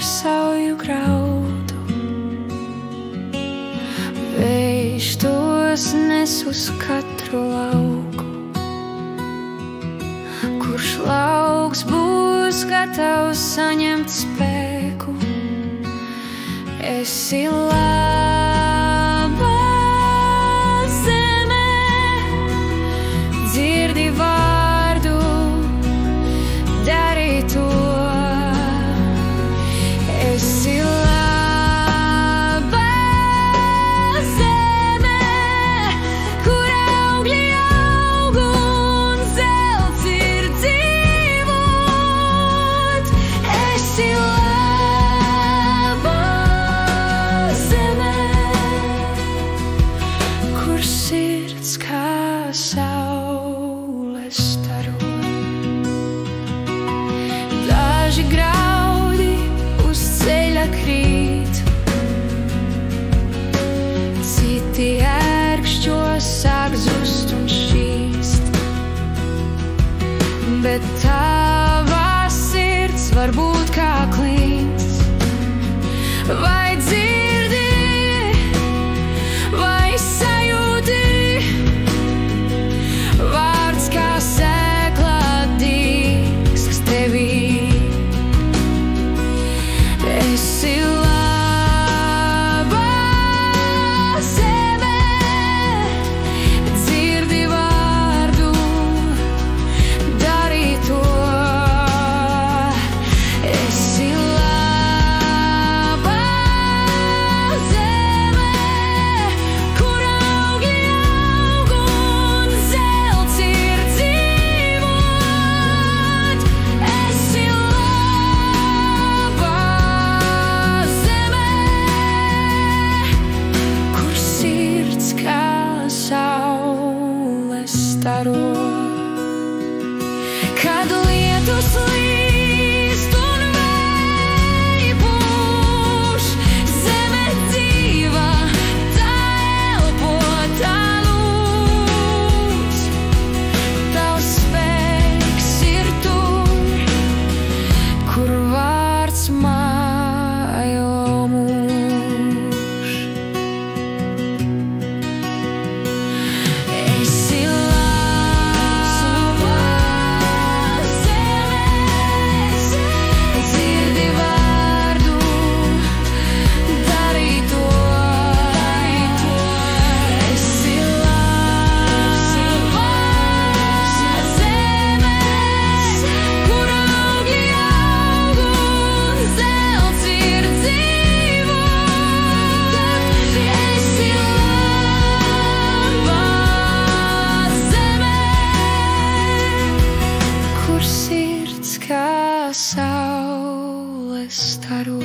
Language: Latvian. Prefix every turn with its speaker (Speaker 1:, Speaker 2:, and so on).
Speaker 1: sauju graudu. Vējš tos nes uz katru lauku. Kurš lauks būs gatavs saņemt spēku? Esi laba zeme, dzirdi vārdu, dari to. Esi laba zeme, kur augļi aug un zelts ir dzīvot. Esi laba zeme, kur sirds kā saule staro. Daži graudi uz ceļa krīt, citi ērkšķo, sāk zust un šķīst, bet tava sirds var būt kā klints. Vai dzirdi, vai sajūti, vārds kā sēkla dīkst tevī. Esi laba zeme, dzirdi vārdu, dari to. Esi laba zeme, kur augļi aug un zelts ir dzīvot. Esi laba zeme, kur sirds kā saule staro. Kad lietus līst un vēji pūš, zeme dzīva, tā elpo, tā lūdz. Tavs spēks ir tur, kur vārds mājo mūž. Esi laba zeme, dzirdi vārdu, dari to. Esi laba zeme, kur augļi aug un zelts ir dzīvot. Esi laba zeme, kur sirds kā saule staro.